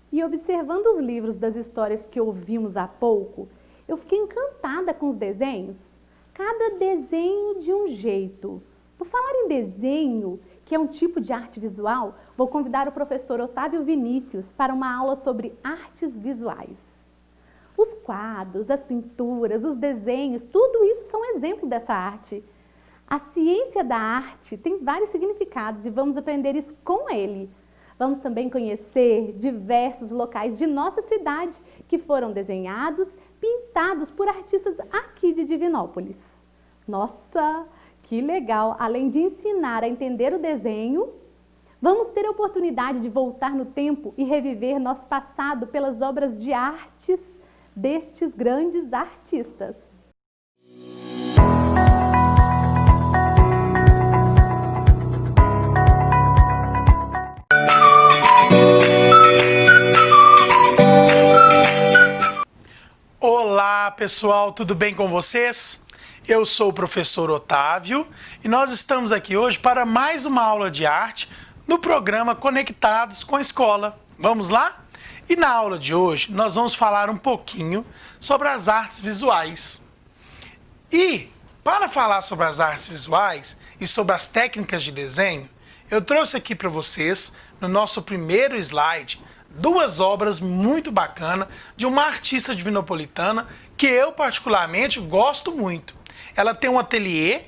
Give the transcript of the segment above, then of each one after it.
E observando os livros das histórias que ouvimos há pouco, eu fiquei encantada com os desenhos. Cada desenho de um jeito. Por falar em desenho, que é um tipo de arte visual, vou convidar o professor Otávio Vinícius para uma aula sobre artes visuais. Os quadros, as pinturas, os desenhos, tudo isso são exemplo dessa arte. A ciência da arte tem vários significados e vamos aprender isso com ele. Vamos também conhecer diversos locais de nossa cidade que foram desenhados, pintados por artistas aqui de Divinópolis. Nossa, que legal! Além de ensinar a entender o desenho, vamos ter a oportunidade de voltar no tempo e reviver nosso passado pelas obras de artes destes grandes artistas. Olá pessoal, tudo bem com vocês? Eu sou o professor Otávio e nós estamos aqui hoje para mais uma aula de arte no programa Conectados com a Escola. Vamos lá? E na aula de hoje nós vamos falar um pouquinho sobre as artes visuais. E para falar sobre as artes visuais e sobre as técnicas de desenho, eu trouxe aqui para vocês, no nosso primeiro slide, duas obras muito bacanas de uma artista divinopolitana que eu particularmente gosto muito. Ela tem um ateliê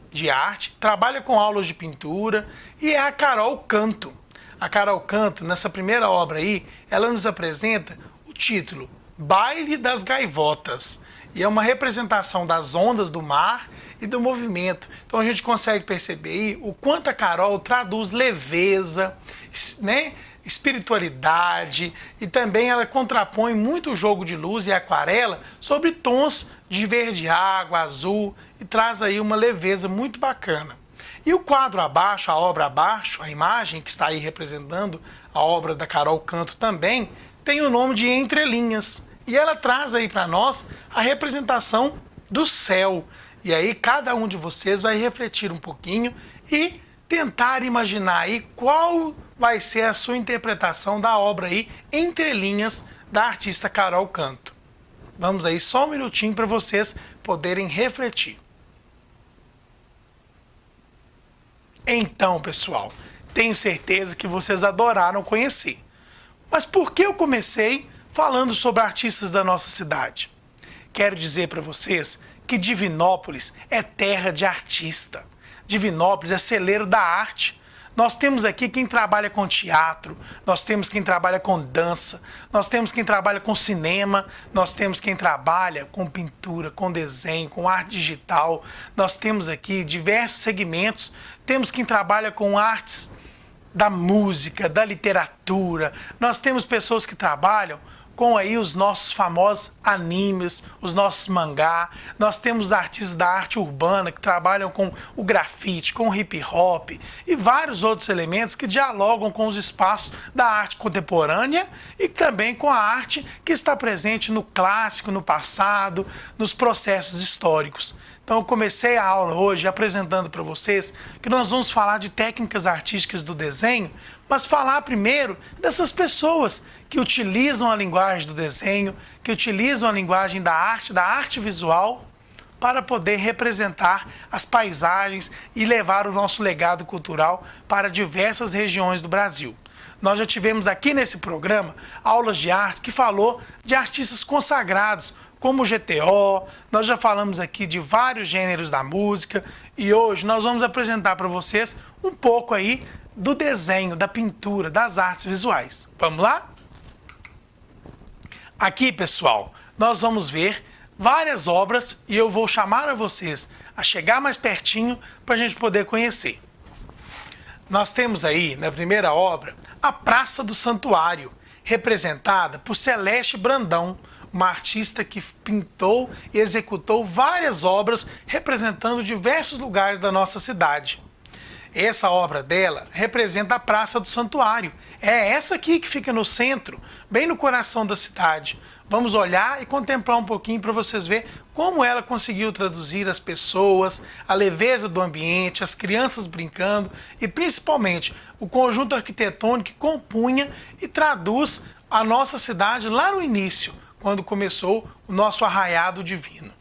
de arte, trabalha com aulas de pintura e é a Carol Canto. A Carol Canto, nessa primeira obra aí, ela nos apresenta o título Baile das Gaivotas. E é uma representação das ondas do mar e do movimento. Então a gente consegue perceber aí o quanto a Carol traduz leveza, né? Espiritualidade, e também ela contrapõe muito o jogo de luz e aquarela sobre tons de verde água, azul, e traz aí uma leveza muito bacana. E o quadro abaixo, a obra abaixo, a imagem que está aí representando a obra da Carol Canto também, tem o nome de Entre Linhas. E ela traz aí para nós a representação do céu. E aí cada um de vocês vai refletir um pouquinho e tentar imaginar aí qual vai ser a sua interpretação da obra aí Entre Linhas da artista Carol Canto. Vamos aí só um minutinho para vocês poderem refletir. Então, pessoal, tenho certeza que vocês adoraram conhecer. Mas por que eu comecei falando sobre artistas da nossa cidade? Quero dizer para vocês que Divinópolis é terra de artista. Divinópolis é celeiro da arte. Nós temos aqui quem trabalha com teatro, nós temos quem trabalha com dança, nós temos quem trabalha com cinema, nós temos quem trabalha com pintura, com desenho, com arte digital. Nós temos aqui diversos segmentos, temos quem trabalha com artes da música, da literatura. Nós temos pessoas que trabalham com aí os nossos famosos animes, os nossos mangá. Nós temos artistas da arte urbana que trabalham com o grafite, com o hip hop e vários outros elementos que dialogam com os espaços da arte contemporânea e também com a arte que está presente no clássico, no passado, nos processos históricos. Então eu comecei a aula hoje apresentando para vocês que nós vamos falar de técnicas artísticas do desenho, mas falar primeiro dessas pessoas que utilizam a linguagem do desenho, que utilizam a linguagem da arte visual, para poder representar as paisagens e levar o nosso legado cultural para diversas regiões do Brasil. Nós já tivemos aqui nesse programa aulas de arte que falou de artistas consagrados, como o GTO, nós já falamos aqui de vários gêneros da música e hoje nós vamos apresentar para vocês um pouco aí do desenho, da pintura, das artes visuais. Vamos lá? Aqui, pessoal, nós vamos ver várias obras e eu vou chamar a vocês a chegar mais pertinho para a gente poder conhecer. Nós temos aí, na primeira obra, a Praça do Santuário, representada por Celeste Brandão, uma artista que pintou e executou várias obras representando diversos lugares da nossa cidade. Essa obra dela representa a Praça do Santuário. É essa aqui que fica no centro, bem no coração da cidade. Vamos olhar e contemplar um pouquinho para vocês verem como ela conseguiu traduzir as pessoas, a leveza do ambiente, as crianças brincando e principalmente o conjunto arquitetônico que compunha e traduz a nossa cidade lá no início, quando começou o nosso arraiado divino.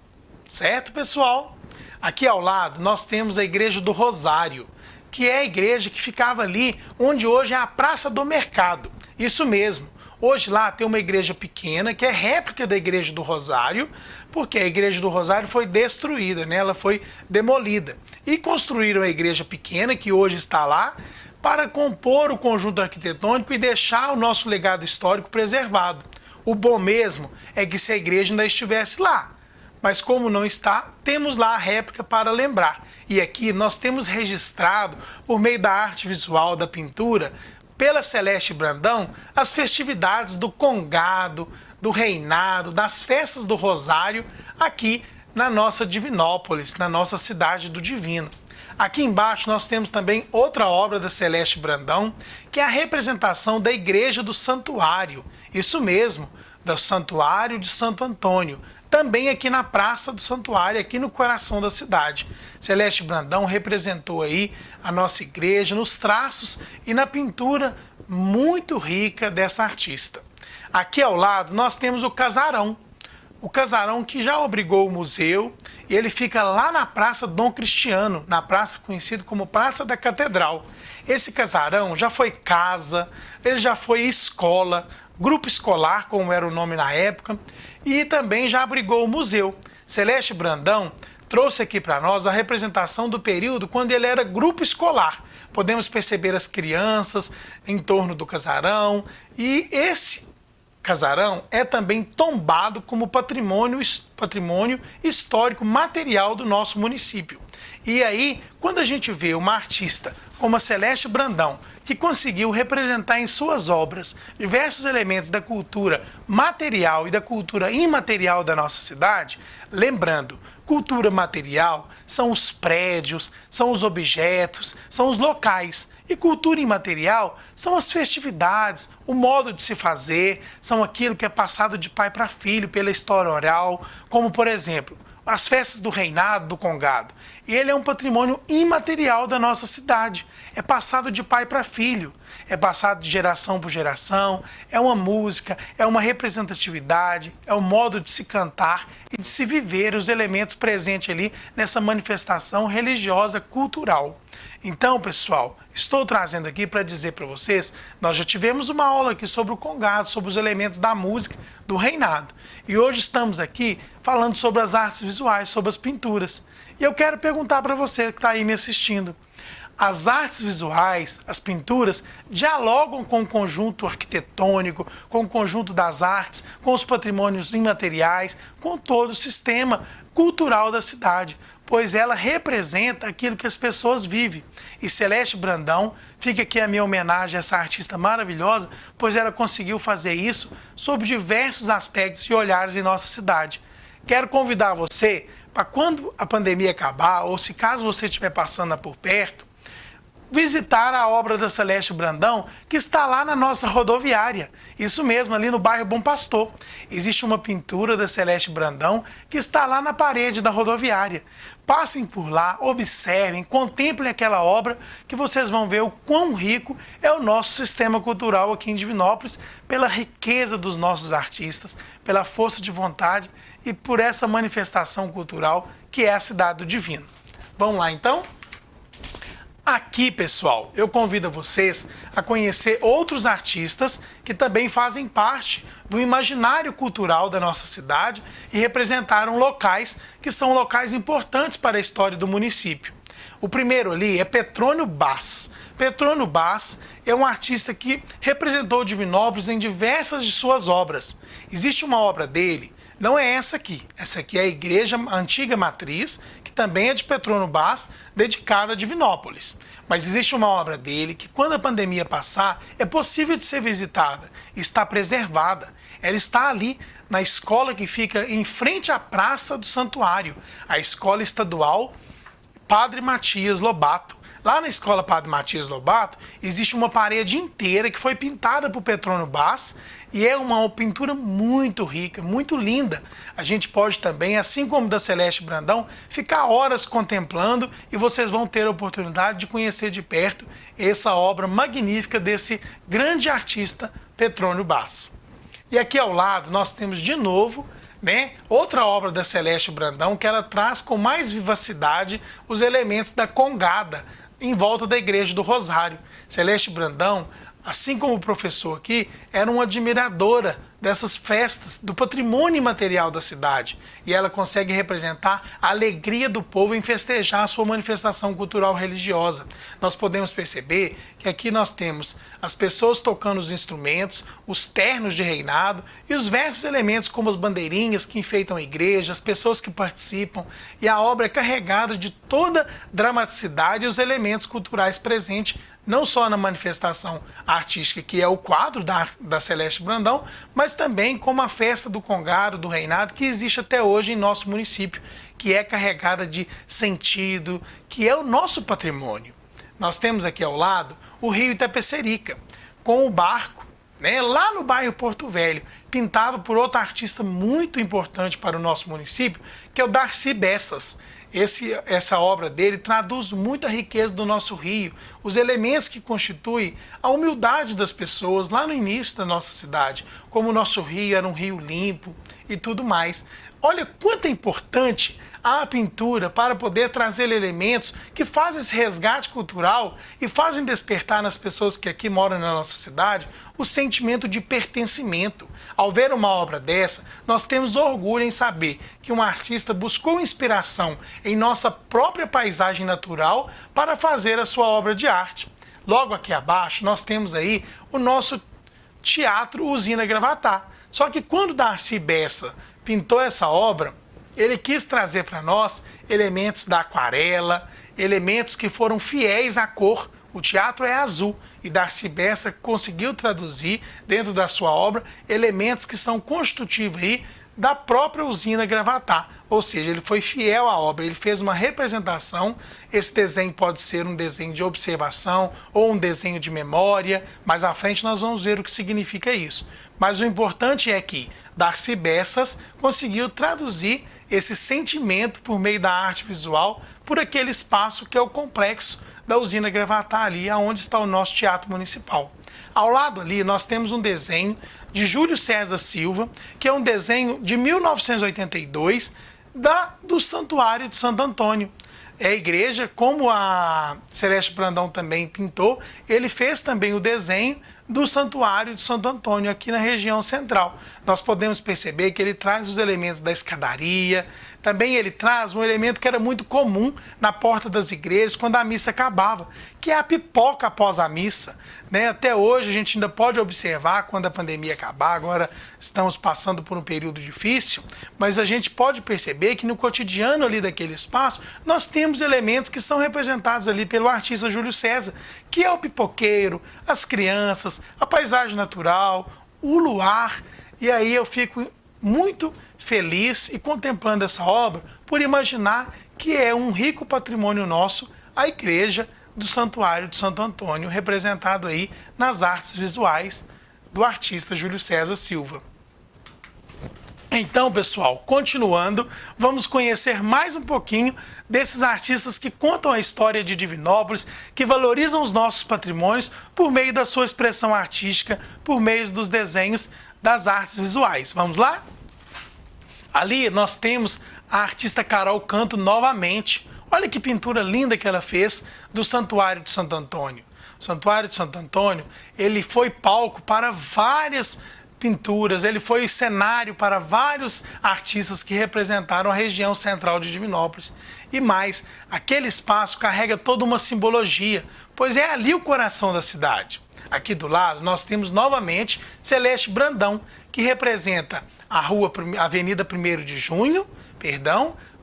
Certo, pessoal? Aqui ao lado nós temos a Igreja do Rosário, que é a igreja que ficava ali onde hoje é a Praça do Mercado. Isso mesmo. Hoje lá tem uma igreja pequena, que é réplica da Igreja do Rosário, porque a Igreja do Rosário foi destruída, né? Ela foi demolida. E construíram a igreja pequena, que hoje está lá, para compor o conjunto arquitetônico e deixar o nosso legado histórico preservado. O bom mesmo é que se a igreja ainda estivesse lá. Mas como não está, temos lá a réplica para lembrar. E aqui nós temos registrado, por meio da arte visual, da pintura, pela Celeste Brandão, as festividades do Congado, do Reinado, das festas do Rosário, aqui na nossa Divinópolis, na nossa cidade do Divino. Aqui embaixo nós temos também outra obra da Celeste Brandão, que é a representação da Igreja do Santuário. Isso mesmo, do Santuário de Santo Antônio. Também aqui na Praça do Santuário, aqui no coração da cidade. Celeste Brandão representou aí a nossa igreja nos traços e na pintura muito rica dessa artista. Aqui ao lado nós temos o Casarão. O Casarão que já abrigou o museu e ele fica lá na Praça Dom Cristiano, na praça conhecida como Praça da Catedral. Esse casarão já foi casa, ele já foi escola, grupo escolar, como era o nome na época, e também já abrigou o museu. Celeste Brandão trouxe aqui para nós a representação do período quando ele era grupo escolar. Podemos perceber as crianças em torno do casarão, e esse casarão é também tombado como patrimônio histórico material do nosso município. E aí, quando a gente vê uma artista como a Celeste Brandão, que conseguiu representar em suas obras diversos elementos da cultura material e da cultura imaterial da nossa cidade, lembrando, cultura material são os prédios, são os objetos, são os locais. E cultura imaterial são as festividades, o modo de se fazer, são aquilo que é passado de pai para filho pela história oral, como, por exemplo, as festas do Reinado, do Congado. Ele é um patrimônio imaterial da nossa cidade. É passado de pai para filho, é passado de geração por geração, é uma música, é uma representatividade, é um modo de se cantar e de se viver os elementos presentes ali nessa manifestação religiosa cultural. Então, pessoal, estou trazendo aqui para dizer para vocês, nós já tivemos uma aula aqui sobre o Congado, sobre os elementos da música do Reinado. E hoje estamos aqui falando sobre as artes visuais, sobre as pinturas. E eu quero perguntar para você que está aí me assistindo. As artes visuais, as pinturas, dialogam com o conjunto arquitetônico, com o conjunto das artes, com os patrimônios imateriais, com todo o sistema cultural da cidade, pois ela representa aquilo que as pessoas vivem. E Celeste Brandão, fica aqui a minha homenagem a essa artista maravilhosa, pois ela conseguiu fazer isso sob diversos aspectos e olhares em nossa cidade. Quero convidar você para quando a pandemia acabar, ou se caso você estiver passando por perto, visitar a obra da Celeste Brandão, que está lá na nossa rodoviária. Isso mesmo, ali no bairro Bom Pastor. Existe uma pintura da Celeste Brandão que está lá na parede da rodoviária. Passem por lá, observem, contemplem aquela obra, que vocês vão ver o quão rico é o nosso sistema cultural aqui em Divinópolis, pela riqueza dos nossos artistas, pela força de vontade e por essa manifestação cultural que é a Cidade do Divino. Vamos lá então? Aqui, pessoal, eu convido vocês a conhecer outros artistas que também fazem parte do imaginário cultural da nossa cidade e representaram locais que são locais importantes para a história do município. O primeiro ali é Petrônio Bass. Petrônio Bass é um artista que representou Divinópolis em diversas de suas obras. Existe uma obra dele, não é essa aqui é a Igreja Antiga Matriz, que também é de Petrônio Bass, dedicada a Divinópolis. Mas existe uma obra dele que, quando a pandemia passar, é possível de ser visitada, está preservada. Ela está ali na escola que fica em frente à Praça do Santuário, a Escola Estadual Padre Matias Lobato. Lá na Escola Padre Matias Lobato, existe uma parede inteira que foi pintada por Petrônio Bass e é uma pintura muito rica, muito linda. A gente pode também, assim como da Celeste Brandão, ficar horas contemplando e vocês vão ter a oportunidade de conhecer de perto essa obra magnífica desse grande artista Petrônio Bass. E aqui ao lado nós temos de novo, né, outra obra da Celeste Brandão, que ela traz com mais vivacidade os elementos da congada em volta da Igreja do Rosário. Celeste Brandão, assim como o professor aqui, era uma admiradora dessas festas, do patrimônio imaterial da cidade. E ela consegue representar a alegria do povo em festejar a sua manifestação cultural religiosa. Nós podemos perceber que aqui nós temos as pessoas tocando os instrumentos, os ternos de reinado e os diversos elementos como as bandeirinhas que enfeitam a igreja, as pessoas que participam. E a obra é carregada de toda dramaticidade e os elementos culturais presentes não só na manifestação artística, que é o quadro da Celeste Brandão, mas também como a festa do Congado, do Reinado, que existe até hoje em nosso município, que é carregada de sentido, que é o nosso patrimônio. Nós temos aqui ao lado o rio Itapecerica, com o barco, né, lá no bairro Porto Velho, pintado por outro artista muito importante para o nosso município, que é o Darcy Bessas. Essa obra dele traduz muita riqueza do nosso rio, os elementos que constituem a humildade das pessoas lá no início da nossa cidade, como o nosso rio era um rio limpo e tudo mais. Olha quanto é importante a pintura para poder trazer elementos que fazem esse resgate cultural e fazem despertar nas pessoas que aqui moram na nossa cidade o sentimento de pertencimento. Ao ver uma obra dessa, nós temos orgulho em saber que um artista buscou inspiração em nossa própria paisagem natural para fazer a sua obra de arte. Logo aqui abaixo, nós temos aí o nosso Teatro Usina Gravatá. Só que quando Darcy Bessa pintou essa obra, ele quis trazer para nós elementos da aquarela, elementos que foram fiéis à cor. O teatro é azul e Darcy Bessa conseguiu traduzir dentro da sua obra elementos que são constitutivos aí da própria usina Gravatá. Ou seja, ele foi fiel à obra, ele fez uma representação. Esse desenho pode ser um desenho de observação ou um desenho de memória. Mais à frente nós vamos ver o que significa isso. Mas o importante é que Darcy Bessas conseguiu traduzir esse sentimento por meio da arte visual por aquele espaço que é o complexo da usina Gravatá ali, onde está o nosso teatro municipal. Ao lado ali nós temos um desenho de Júlio César Silva, que é um desenho de 1982 do Santuário de Santo Antônio. É a igreja, como a Celeste Brandão também pintou, ele fez também o desenho do Santuário de Santo Antônio, aqui na região central. Nós podemos perceber que ele traz os elementos da escadaria, também ele traz um elemento que era muito comum na porta das igrejas quando a missa acabava, que é a pipoca após a missa. Né? Até hoje a gente ainda pode observar quando a pandemia acabar, agora estamos passando por um período difícil, mas a gente pode perceber que no cotidiano ali daquele espaço, nós temos elementos que são representados ali pelo artista Júlio César, que é o pipoqueiro, as crianças, a paisagem natural, o luar. E aí eu fico muito feliz e contemplando essa obra por imaginar que é um rico patrimônio nosso, a igreja do Santuário de Santo Antônio, representado aí nas artes visuais do artista Júlio César Silva. Então, pessoal, continuando, vamos conhecer mais um pouquinho desses artistas que contam a história de Divinópolis, que valorizam os nossos patrimônios por meio da sua expressão artística, por meio dos desenhos das artes visuais. Vamos lá? Ali nós temos a artista Carol Canto novamente. Olha que pintura linda que ela fez do Santuário de Santo Antônio. O Santuário de Santo Antônio, ele foi palco para várias pinturas, ele foi cenário para vários artistas que representaram a região central de Divinópolis. E mais, aquele espaço carrega toda uma simbologia, pois é ali o coração da cidade. Aqui do lado nós temos novamente Celeste Brandão, que representa a Avenida 1º de Junho,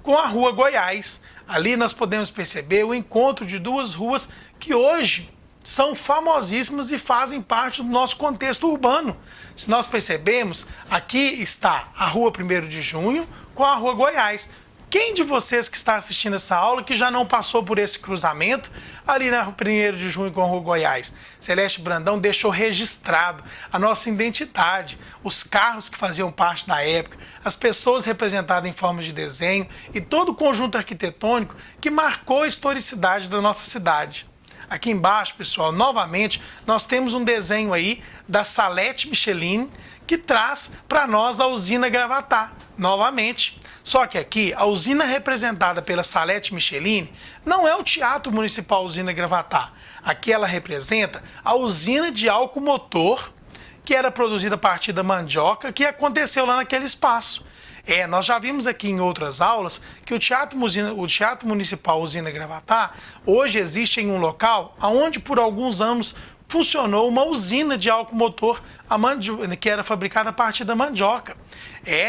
com a Rua Goiás. Ali nós podemos perceber o encontro de duas ruas que hoje são famosíssimas e fazem parte do nosso contexto urbano. Se nós percebemos, aqui está a Rua 1º de Junho com a Rua Goiás. Quem de vocês que está assistindo essa aula que já não passou por esse cruzamento ali na 1º de Junho com a Rua Goiás? Celeste Brandão deixou registrado a nossa identidade, os carros que faziam parte da época, as pessoas representadas em forma de desenho e todo o conjunto arquitetônico que marcou a historicidade da nossa cidade. Aqui embaixo, pessoal, novamente, nós temos um desenho aí da Salete Michelin, que traz para nós a usina Gravatá, novamente. Só que aqui, a usina representada pela Salete Michelin não é o Teatro Municipal Usina Gravatá. Aqui ela representa a usina de álcool motor, que era produzida a partir da mandioca, que aconteceu lá naquele espaço. Nós já vimos aqui em outras aulas que o Teatro Municipal Usina Gravatá hoje existe em um local onde por alguns anos funcionou uma usina de álcool motor que era fabricada a partir da mandioca.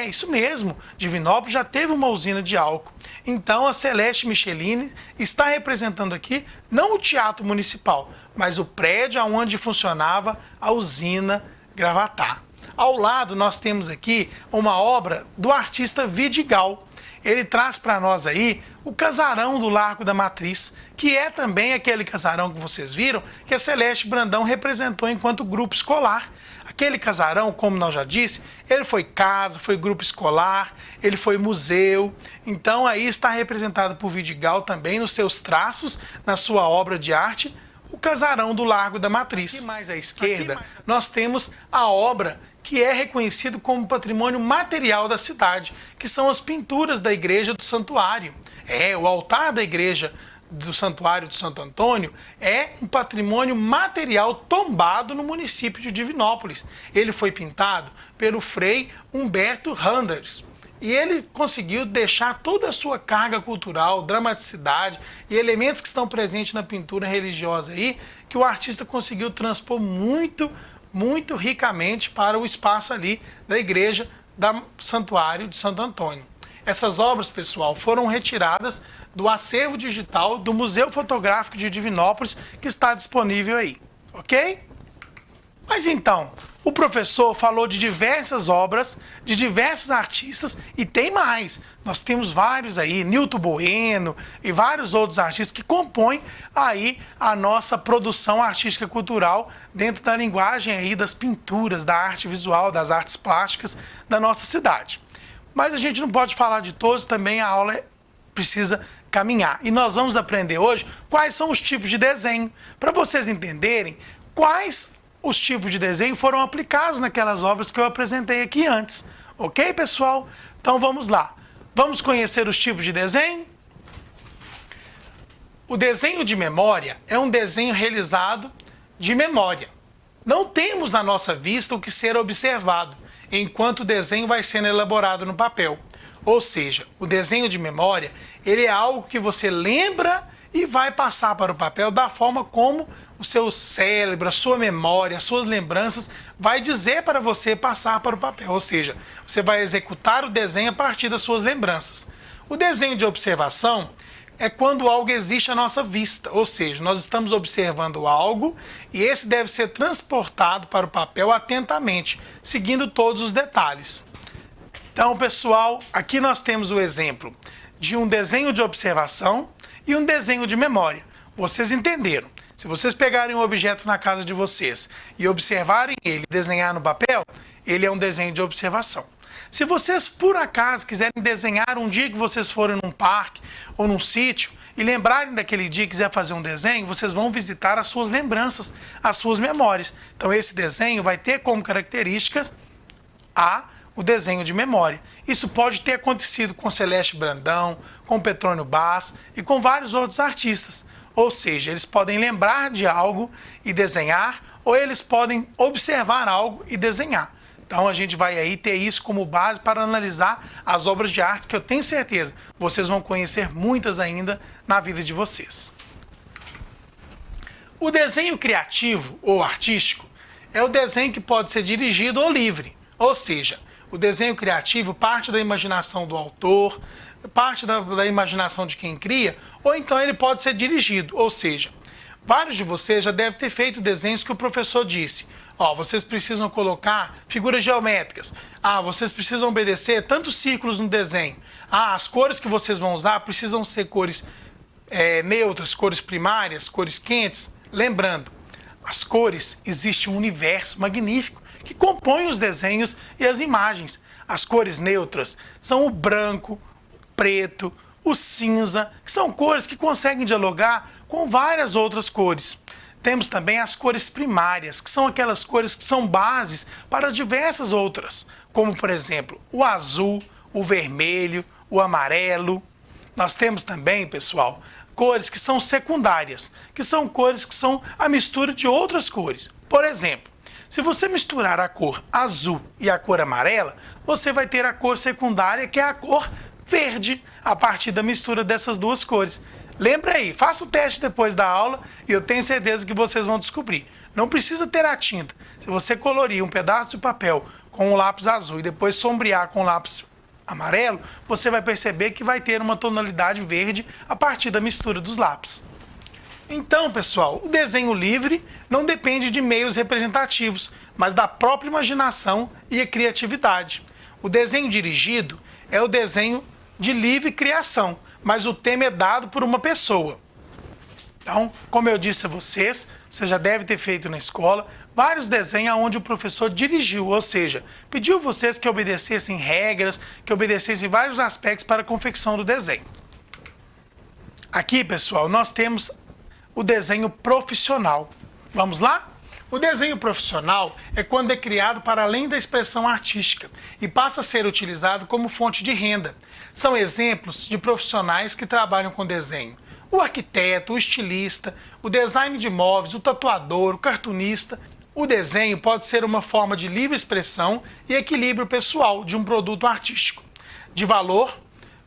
Isso mesmo, Divinópolis já teve uma usina de álcool. Então a Salete Michelin está representando aqui não o Teatro Municipal, mas o prédio onde funcionava a usina Gravatá. Ao lado nós temos aqui uma obra do artista Vidigal. Ele traz para nós aí o casarão do Largo da Matriz, que é também aquele casarão que vocês viram que a Celeste Brandão representou enquanto grupo escolar. Aquele casarão, como nós já disse, ele foi casa, foi grupo escolar, ele foi museu. Então aí está representado por Vidigal também nos seus traços, na sua obra de arte, o casarão do Largo da Matriz. Aqui mais à esquerda, nós temos a obra que é reconhecido como patrimônio material da cidade, que são as pinturas da igreja do santuário. O altar da igreja do santuário de Santo Antônio é um patrimônio material tombado no município de Divinópolis. Ele foi pintado pelo frei Humberto Randers. E ele conseguiu deixar toda a sua carga cultural, dramaticidade e elementos que estão presentes na pintura religiosa aí, que o artista conseguiu transpor muito ricamente para o espaço ali da igreja do Santuário de Santo Antônio. Essas obras, pessoal, foram retiradas do acervo digital do Museu Fotográfico de Divinópolis, que está disponível aí, ok? Mas então, o professor falou de diversas obras, de diversos artistas, e tem mais. Nós temos vários aí, Nilton Bueno e vários outros artistas que compõem aí a nossa produção artística cultural dentro da linguagem aí das pinturas, da arte visual, das artes plásticas da nossa cidade. Mas a gente não pode falar de todos, também a aula precisa caminhar. E nós vamos aprender hoje quais são os tipos de desenho, para vocês entenderem quais os tipos de desenho foram aplicados naquelas obras que eu apresentei aqui antes. Ok, pessoal? Então vamos lá. Vamos conhecer os tipos de desenho? O desenho de memória é um desenho realizado de memória. Não temos à nossa vista o que ser observado, enquanto o desenho vai sendo elaborado no papel. Ou seja, o desenho de memória, ele é algo que você lembra e vai passar para o papel da forma como o seu cérebro, a sua memória, as suas lembranças vai dizer para você passar para o papel. Ou seja, você vai executar o desenho a partir das suas lembranças. O desenho de observação é quando algo existe à nossa vista, ou seja, nós estamos observando algo e esse deve ser transportado para o papel atentamente, seguindo todos os detalhes. Então, pessoal, aqui nós temos o exemplo de um desenho de observação e um desenho de memória. Vocês entenderam? Se vocês pegarem um objeto na casa de vocês e observarem ele e desenhar no papel, ele é um desenho de observação. Se vocês, por acaso, quiserem desenhar um dia que vocês forem num parque ou num sítio e lembrarem daquele dia e quiser fazer um desenho, vocês vão visitar as suas lembranças, as suas memórias. Então, esse desenho vai ter como características o desenho de memória. Isso pode ter acontecido com Celeste Brandão, com Petrônio Bass e com vários outros artistas. Ou seja, eles podem lembrar de algo e desenhar, ou eles podem observar algo e desenhar. Então a gente vai aí ter isso como base para analisar as obras de arte, que eu tenho certeza vocês vão conhecer muitas ainda na vida de vocês. O desenho criativo ou artístico é o desenho que pode ser dirigido ou livre. Ou seja, o desenho criativo parte da imaginação do autor, parte da imaginação de quem cria, ou então ele pode ser dirigido. Ou seja, vários de vocês já devem ter feito desenhos que o professor disse. Vocês precisam colocar figuras geométricas. Vocês precisam obedecer tantos círculos no desenho. As cores que vocês vão usar precisam ser cores neutras, cores primárias, cores quentes. Lembrando, as cores, existe um universo magnífico que compõe os desenhos e as imagens. As cores neutras são o branco, o preto, o cinza, que são cores que conseguem dialogar com várias outras cores. Temos também as cores primárias, que são aquelas cores que são bases para diversas outras, como por exemplo o azul, o vermelho, o amarelo. Nós temos também, pessoal, cores que são secundárias, que são cores que são a mistura de outras cores. Por exemplo, se você misturar a cor azul e a cor amarela, você vai ter a cor secundária, que é a cor verde, a partir da mistura dessas duas cores. Lembra aí, faça o teste depois da aula e eu tenho certeza que vocês vão descobrir. Não precisa ter a tinta. Se você colorir um pedaço de papel com o lápis azul e depois sombrear com o lápis amarelo, você vai perceber que vai ter uma tonalidade verde a partir da mistura dos lápis. Então, pessoal, o desenho livre não depende de meios representativos, mas da própria imaginação e a criatividade. O desenho dirigido é o desenho de livre criação, mas o tema é dado por uma pessoa. Então, como eu disse a vocês, você já deve ter feito na escola, vários desenhos onde o professor dirigiu, ou seja, pediu vocês que obedecessem regras, que obedecessem vários aspectos para a confecção do desenho. Aqui, pessoal, nós temos o desenho profissional. Vamos lá? O desenho profissional é quando é criado para além da expressão artística e passa a ser utilizado como fonte de renda. São exemplos de profissionais que trabalham com desenho: o arquiteto, o estilista, o design de móveis, o tatuador, o cartunista. O desenho pode ser uma forma de livre expressão e equilíbrio pessoal de um produto artístico, de valor,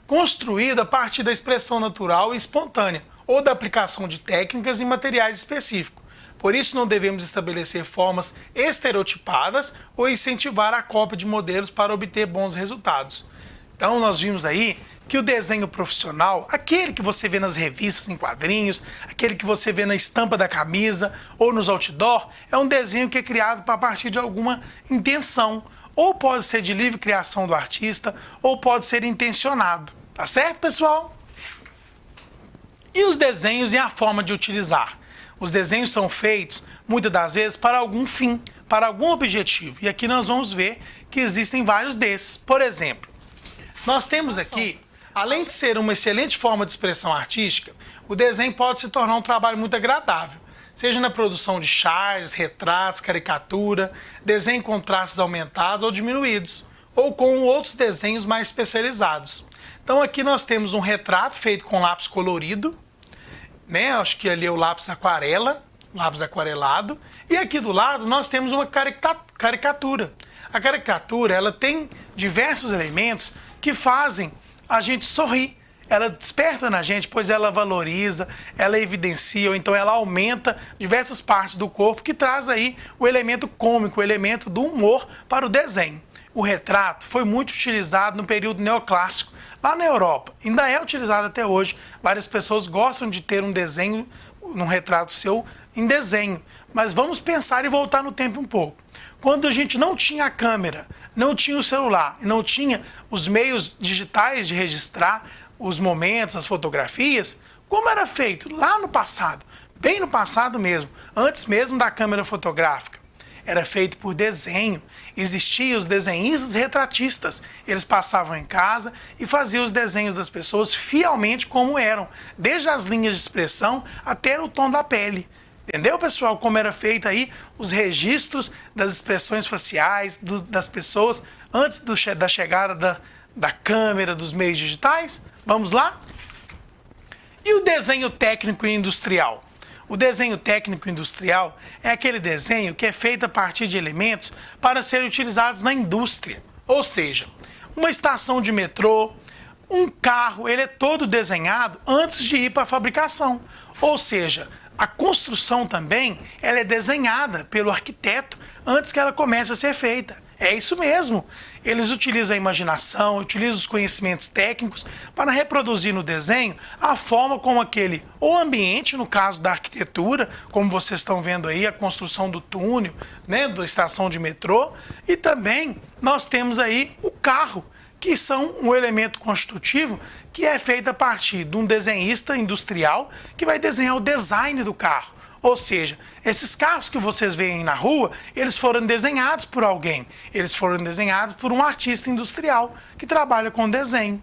construído a partir da expressão natural e espontânea, ou da aplicação de técnicas e materiais específicos. Por isso, não devemos estabelecer formas estereotipadas ou incentivar a cópia de modelos para obter bons resultados. Então, nós vimos aí que o desenho profissional, aquele que você vê nas revistas em quadrinhos, aquele que você vê na estampa da camisa ou nos outdoor, é um desenho que é criado a partir de alguma intenção. Ou pode ser de livre criação do artista, ou pode ser intencionado. Tá certo, pessoal? E os desenhos e a forma de utilizar? Os desenhos são feitos, muitas das vezes, para algum fim, para algum objetivo. E aqui nós vamos ver que existem vários desses. Por exemplo, nós temos aqui, além de ser uma excelente forma de expressão artística, o desenho pode se tornar um trabalho muito agradável, seja na produção de charges, retratos, caricatura, desenho com traços aumentados ou diminuídos, ou com outros desenhos mais especializados. Então aqui nós temos um retrato feito com lápis colorido, né? Acho que ali é o lápis aquarela, lápis aquarelado. E aqui do lado nós temos uma caricatura. A caricatura, ela tem diversos elementos que fazem a gente sorrir. Ela desperta na gente, pois ela valoriza, ela evidencia, ou então ela aumenta diversas partes do corpo, que traz aí o elemento cômico, o elemento do humor para o desenho. O retrato foi muito utilizado no período neoclássico, lá na Europa. Ainda é utilizado até hoje. Várias pessoas gostam de ter um desenho, um retrato seu em desenho. Mas vamos pensar e voltar no tempo um pouco. Quando a gente não tinha a câmera, não tinha o celular, não tinha os meios digitais de registrar os momentos, as fotografias, como era feito lá no passado, bem no passado mesmo, antes mesmo da câmera fotográfica? Era feito por desenho. Existiam os desenhistas retratistas. Eles passavam em casa e faziam os desenhos das pessoas fielmente como eram, desde as linhas de expressão até o tom da pele. Entendeu, pessoal, como era feito aí os registros das expressões faciais das pessoas antes da chegada da câmera, dos meios digitais? Vamos lá? E o desenho técnico e industrial? O desenho técnico industrial é aquele desenho que é feito a partir de elementos para serem utilizados na indústria. Ou seja, uma estação de metrô, um carro, ele é todo desenhado antes de ir para a fabricação. Ou seja, a construção também, ela é desenhada pelo arquiteto antes que ela comece a ser feita. É isso mesmo. Eles utilizam a imaginação, utilizam os conhecimentos técnicos para reproduzir no desenho a forma como o ambiente, no caso da arquitetura, como vocês estão vendo aí, a construção do túnel, né, da estação de metrô, e também nós temos aí o carro, que são um elemento construtivo que é feito a partir de um desenhista industrial que vai desenhar o design do carro. Ou seja, esses carros que vocês veem na rua, eles foram desenhados por alguém. Eles foram desenhados por um artista industrial que trabalha com desenho.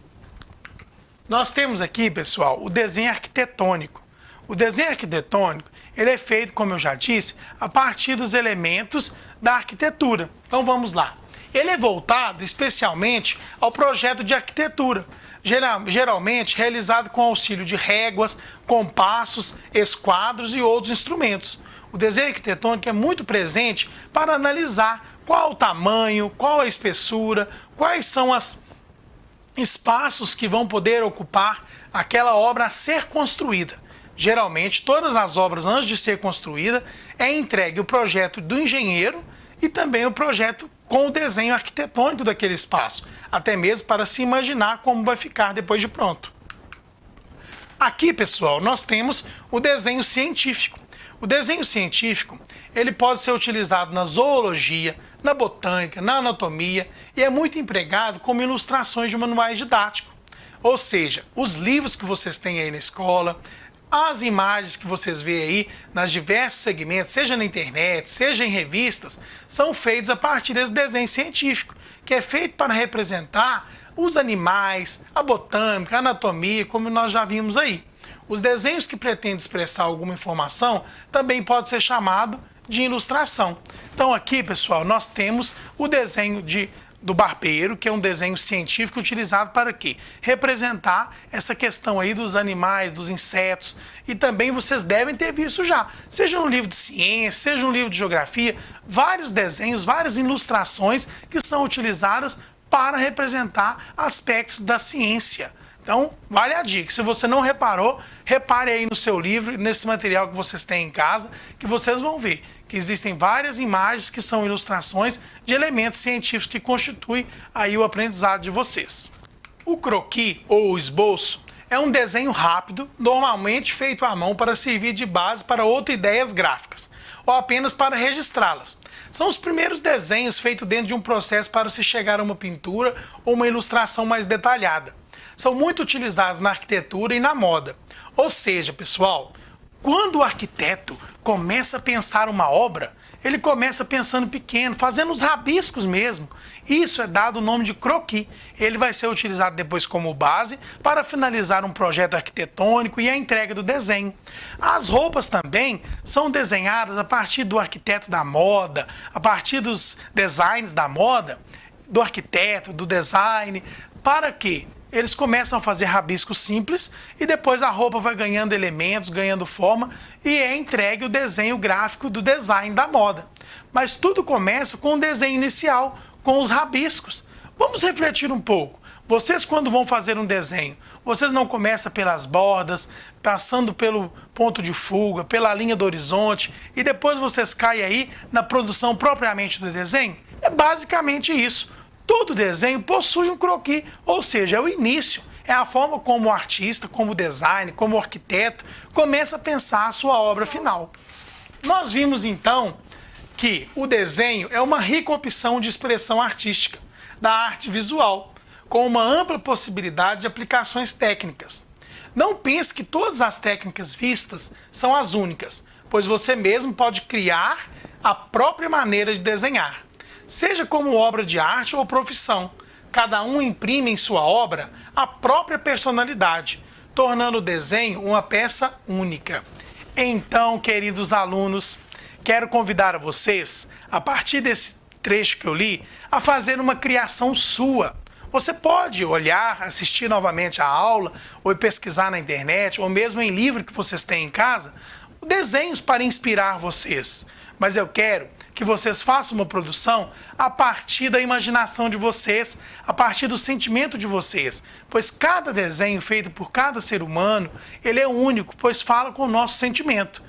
Nós temos aqui, pessoal, o desenho arquitetônico. O desenho arquitetônico, ele é feito, como eu já disse, a partir dos elementos da arquitetura. Então vamos lá. Ele é voltado especialmente ao projeto de arquitetura, geralmente realizado com auxílio de réguas, compassos, esquadros e outros instrumentos. O desenho arquitetônico é muito presente para analisar qual o tamanho, qual a espessura, quais são os espaços que vão poder ocupar aquela obra a ser construída. Geralmente, todas as obras, antes de ser construída, é entregue o projeto do engenheiro e também o projeto com o desenho arquitetônico daquele espaço, até mesmo para se imaginar como vai ficar depois de pronto. Aqui, pessoal, nós temos o desenho científico. O desenho científico, ele pode ser utilizado na zoologia, na botânica, na anatomia e é muito empregado como ilustrações de manuais didáticos. Ou seja, os livros que vocês têm aí na escola, as imagens que vocês veem aí nas diversos segmentos, seja na internet, seja em revistas, são feitos a partir desse desenho científico, que é feito para representar os animais, a botânica, a anatomia, como nós já vimos aí. Os desenhos que pretendem expressar alguma informação também pode ser chamado de ilustração. Então aqui, pessoal, nós temos o desenho do barbeiro, que é um desenho científico utilizado para quê? Representar essa questão aí dos animais, dos insetos. E também vocês devem ter visto já, seja no livro de ciência, seja no livro de geografia, vários desenhos, várias ilustrações que são utilizadas para representar aspectos da ciência. Então, vale a dica. Se você não reparou, repare aí no seu livro, nesse material que vocês têm em casa, que vocês vão ver que existem várias imagens que são ilustrações de elementos científicos que constituem aí o aprendizado de vocês. O croquis, ou o esboço, é um desenho rápido, normalmente feito à mão para servir de base para outras ideias gráficas, ou apenas para registrá-las. São os primeiros desenhos feitos dentro de um processo para se chegar a uma pintura ou uma ilustração mais detalhada. São muito utilizados na arquitetura e na moda. Ou seja, pessoal, quando o arquiteto começa a pensar uma obra, ele começa pensando pequeno, fazendo os rabiscos mesmo. Isso é dado o nome de croquis. Ele vai ser utilizado depois como base para finalizar um projeto arquitetônico e a entrega do desenho. As roupas também são desenhadas a partir do arquiteto da moda, a partir dos designs da moda, do arquiteto, do design, para quê? Eles começam a fazer rabiscos simples e depois a roupa vai ganhando elementos, ganhando forma e é entregue o desenho gráfico do design da moda. Mas tudo começa com o desenho inicial, com os rabiscos. Vamos refletir um pouco. Vocês, quando vão fazer um desenho, vocês não começam pelas bordas, passando pelo ponto de fuga, pela linha do horizonte e depois vocês caem aí na produção propriamente do desenho? É basicamente isso. Todo desenho possui um croquis, ou seja, é o início, é a forma como o artista, como o designer, como o arquiteto começa a pensar a sua obra final. Nós vimos então que o desenho é uma rica opção de expressão artística, da arte visual, com uma ampla possibilidade de aplicações técnicas. Não pense que todas as técnicas vistas são as únicas, pois você mesmo pode criar a própria maneira de desenhar. Seja como obra de arte ou profissão, cada um imprime em sua obra a própria personalidade, tornando o desenho uma peça única. Então, queridos alunos, quero convidar a vocês, a partir desse trecho que eu li, a fazer uma criação sua. Você pode olhar, assistir novamente a aula, ou pesquisar na internet, ou mesmo em livro que vocês têm em casa, desenhos para inspirar vocês. Mas eu quero que vocês façam uma produção a partir da imaginação de vocês, a partir do sentimento de vocês, pois cada desenho feito por cada ser humano, ele é único, pois fala com o nosso sentimento.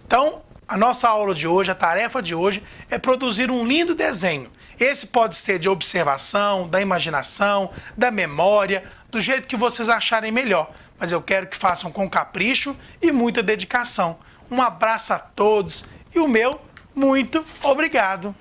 Então, a nossa aula de hoje, a tarefa de hoje, é produzir um lindo desenho. Esse pode ser de observação, da imaginação, da memória, do jeito que vocês acharem melhor, mas eu quero que façam com capricho e muita dedicação. Um abraço a todos e o meu muito obrigado.